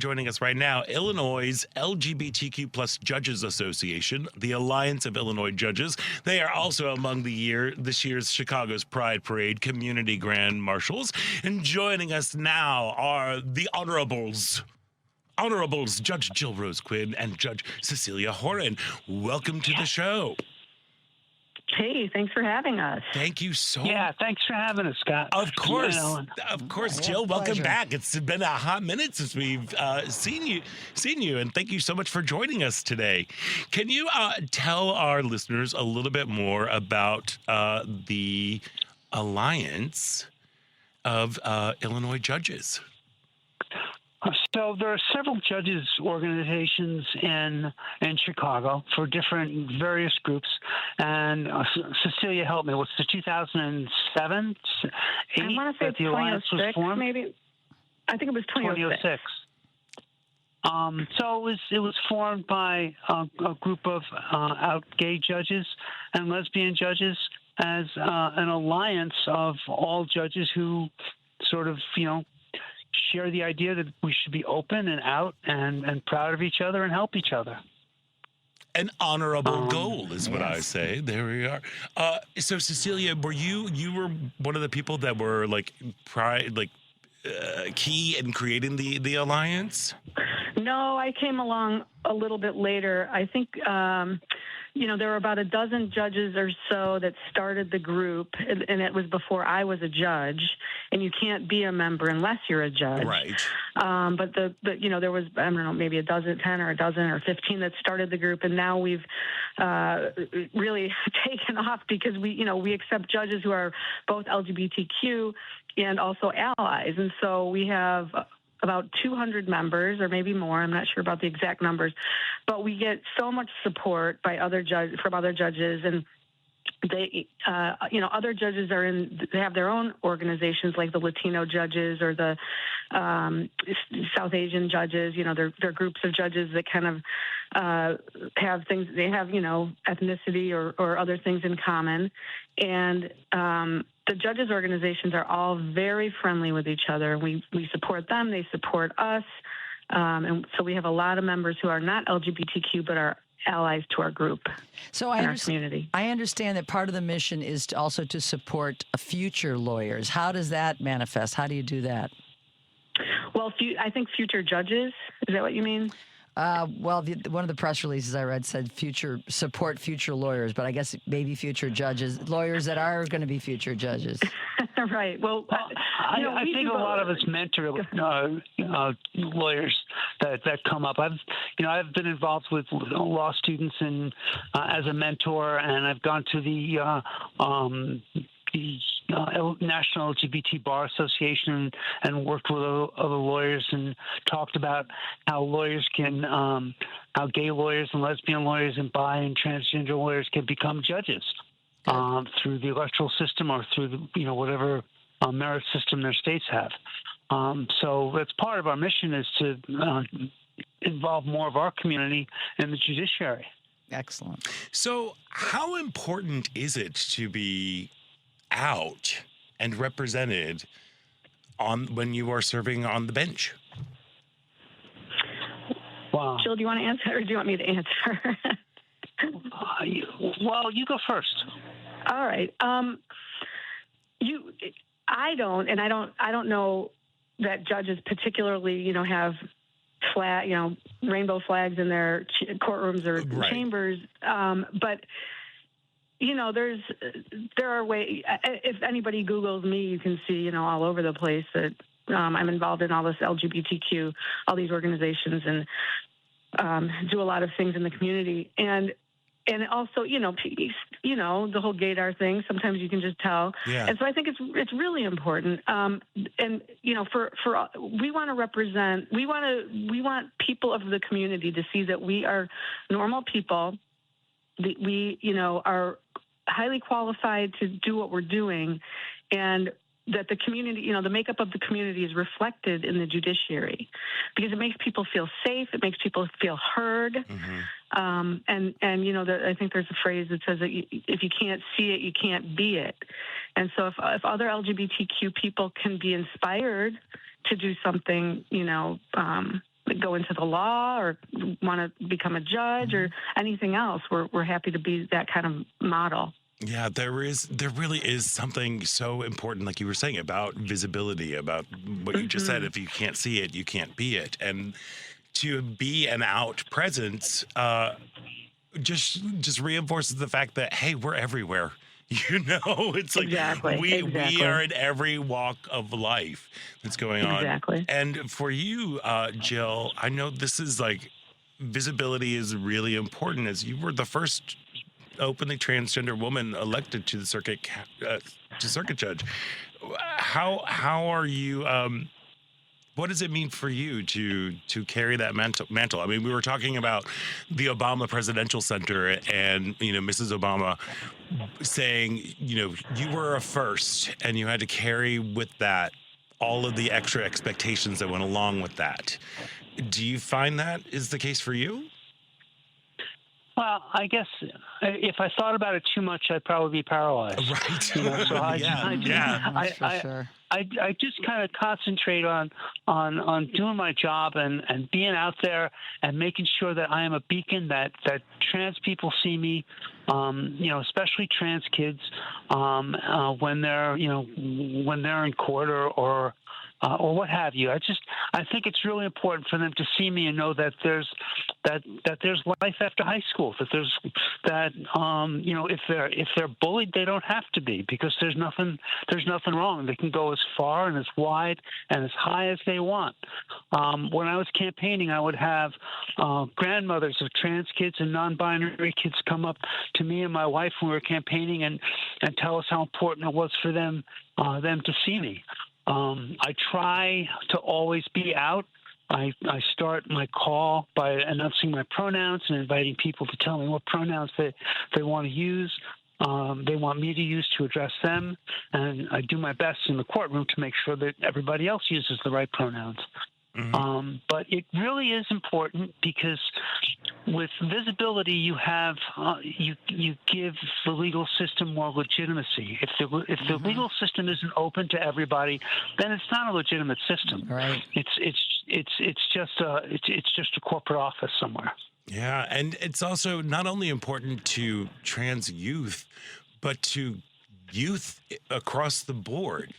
joining us right now, Illinois' LGBTQ plus Judges Association, the Alliance of Illinois Judges. They are also among this year's Chicago's Pride Parade Community Grand Marshals. And joining us now are the Honorables, Judge Jill Rose Quinn and Judge Cecilia Horan. Welcome to the show. Hey, thanks for having us. Thank you so much. Yeah, thanks for having us, Scott. Of course, Jill. Welcome back. It's been a hot minute since we've seen you, and thank you so much for joining us today. Can you tell our listeners a little bit more about the Alliance of Illinois Judges? So there are several judges organizations in Chicago for different various groups, and Cecilia helped me. What's the 2007? I want to say 2006, maybe. I think it was 2006. So it was formed by a group of out gay judges and lesbian judges as an alliance of all judges who sort of, share the idea that we should be open and out and proud of each other and help each other. An honorable goal is what I say. There we are. So Cecilia, were you were one of the people that were key in creating the alliance? No, I came along a little bit later. I think there were about a dozen judges or so that started the group, and it was before I was a judge. And you can't be a member unless you're a judge. Right. But there was, I don't know, maybe 10 or 15 that started the group, and now we've really taken off because we accept judges who are both LGBTQ and also allies, and so we have about 200 members, or maybe more. I'm not sure about the exact numbers, but we get so much support by from other judges, and they, other judges they have their own organizations, like the Latino judges or the South Asian judges. They're groups of judges that kind of have things. They have ethnicity or other things in common, and the judges' organizations are all very friendly with each other. We support them; they support us, and so we have a lot of members who are not LGBTQ but are allies to our group. So our community. I understand that part of the mission is also to support future lawyers. How does that manifest? How do you do that? Well, I think future judges. Is that what you mean? One of the press releases I read said support future lawyers, but I guess maybe future judges, lawyers that are going to be future judges. Right. Well, I think a lot of us mentor lawyers that come up. I've been involved with law students and as a mentor, and I've gone to the National LGBT Bar Association and worked with other lawyers and talked about how lawyers can, how gay lawyers and lesbian lawyers and bi and transgender lawyers can become judges through the electoral system or through the, whatever merit system their states have. So that's part of our mission, is to involve more of our community in the judiciary. Excellent. So how important is it to be out and represented when you are serving on the bench? Wow. Jill, do you want to answer, or do you want me to answer? You go first. All right. I don't know that judges particularly, have rainbow flags in their courtrooms or chambers, but. There are ways. If anybody Googles me, you can see, all over the place that I'm involved in all this LGBTQ, all these organizations, and do a lot of things in the community. And also, the whole gaydar thing. Sometimes you can just tell. Yeah. And so I think it's really important. For we want to represent. We want people of the community to see that we are normal people. That we, are highly qualified to do what we're doing, and that the community, the makeup of the community is reflected in the judiciary, because it makes people feel safe. It makes people feel heard. Mm-hmm. I think there's a phrase that says that if you can't see it, you can't be it. And so if other LGBTQ people can be inspired to do something, go into the law or want to become a judge or anything else, we're happy to be that kind of model. Yeah, there really is something so important, like you were saying, about visibility, about what you just said. If you can't see it, you can't be it. And to be an out presence just reinforces the fact that, hey, we're everywhere. It's like we are in every walk of life that's going on. Exactly. And for you, Jill, I know this is like visibility is really important, as you were the first openly transgender woman elected to the circuit judge. How are you? What does it mean for you to carry that mantle? I mean, we were talking about the Obama Presidential Center and, Mrs. Obama saying, you were a first and you had to carry with that all of the extra expectations that went along with that. Do you find that is the case for you? Well, I guess if I thought about it too much, I'd probably be paralyzed. Right. So I just kind of concentrate on doing my job and being out there and making sure that I am a beacon that trans people see me, especially trans kids, when they're in court or what have you. I think it's really important for them to see me and know that there's life after high school. If they're bullied, they don't have to be, because there's nothing wrong. They can go as far and as wide and as high as they want. When I was campaigning, I would have grandmothers of trans kids and non-binary kids come up to me and my wife when we were campaigning and tell us how important it was for them to see me. I try to always be out. I start my call by announcing my pronouns and inviting people to tell me what pronouns they want to use. They want me to use to address them, and I do my best in the courtroom to make sure that everybody else uses the right pronouns. But it really is important, because with visibility, you have you give the legal system more legitimacy. If the legal system isn't open to everybody, then it's not a legitimate system. Right. It's just a corporate office somewhere. Yeah, and it's also not only important to trans youth, but to youth across the board.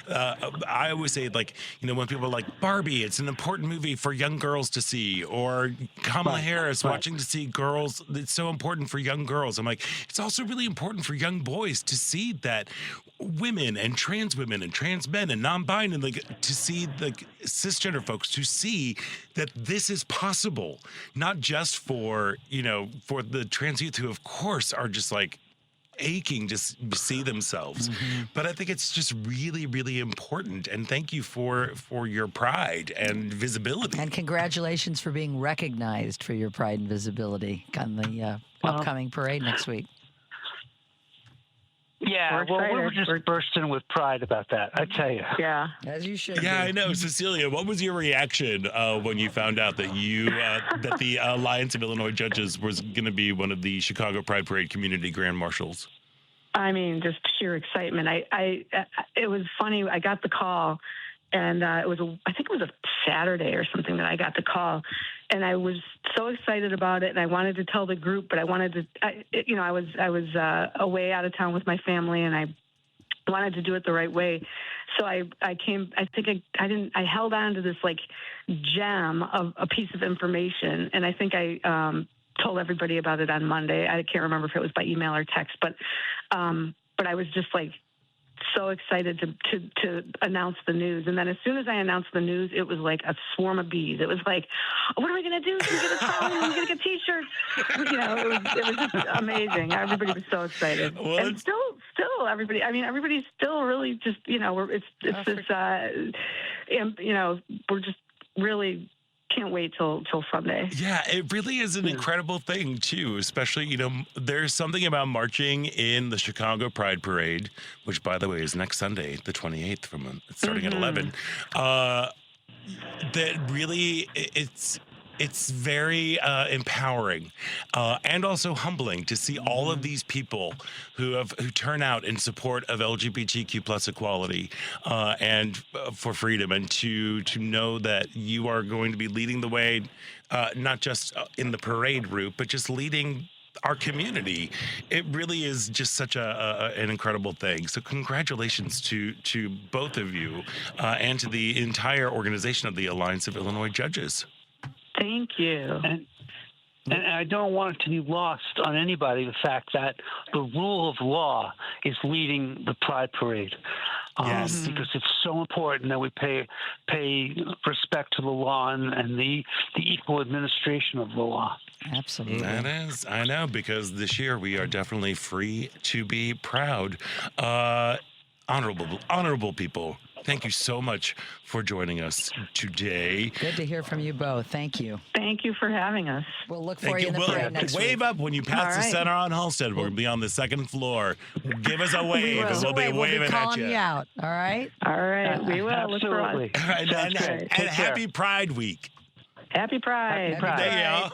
I always say, when people are like, Barbie, it's an important movie for young girls to see, or Kamala Harris watching to see girls, it's so important for young girls. I'm like, it's also really important for young boys to see that women and trans men and non-binary, to see the cisgender folks, to see that this is possible, not just for the trans youth who, of course, are just aching to see themselves. But I think it's just really, really important. And thank you for your pride and visibility. And congratulations for being recognized for your pride and visibility on the upcoming parade next week. Yeah, we were just bursting with pride about that, I tell you. Yeah. As you should. Yeah, I know. Cecilia, what was your reaction when you found out that that the Alliance of Illinois Judges was going to be one of the Chicago Pride Parade Community Grand Marshals? I mean, just sheer excitement. It was funny. I got the call, and I think it was a Saturday or something that I got the call, and I was so excited about it, and I wanted to tell the group, but I was away out of town with my family, and I wanted to do it the right way. So I held on to this gem of a piece of information, and I think I told everybody about it on Monday. I can't remember if it was by email or text, but I was just so excited to announce the news. And then as soon as I announced the news, it was like a swarm of bees. It was like, what are we going to do? Can we get a towel? Are we going to get T-shirts? It was just amazing. Everybody was so excited. Well, and still everybody, everybody's still really just, we're just really can't wait till Sunday. Yeah, it really is an incredible thing too, especially, there's something about marching in the Chicago Pride Parade, which, by the way, is next Sunday, the 28th, starting at 11. That really, it's very empowering and also humbling to see all of these people who turn out in support of LGBTQ plus equality and for freedom, and to know that you are going to be leading the way, not just in the parade route, but just leading our community. It really is just such an incredible thing. So congratulations to both of you and to the entire organization of the Alliance of Illinois Judges. Thank you. And I don't want it to be lost on anybody the fact that the rule of law is leading the Pride Parade. Yes. Because it's so important that we pay respect to the law and the equal administration of the law. Absolutely. That is, I know, because this year we are definitely free to be proud. Honorable people, thank you so much for joining us today. Good to hear from you both. Thank you. Thank you for having us. We'll look for Thank you you. in the Will, parade next wave week. up when you pass All the right. center on Halstead. We're going to be on the second floor. Give us a wave, will. and we'll be We'll waving be at calling you. you out. All right. All right, we will. Look for us. Absolutely. And Sounds great. and Take care. happy Pride Week. Happy Pride. Happy Pride. There you go.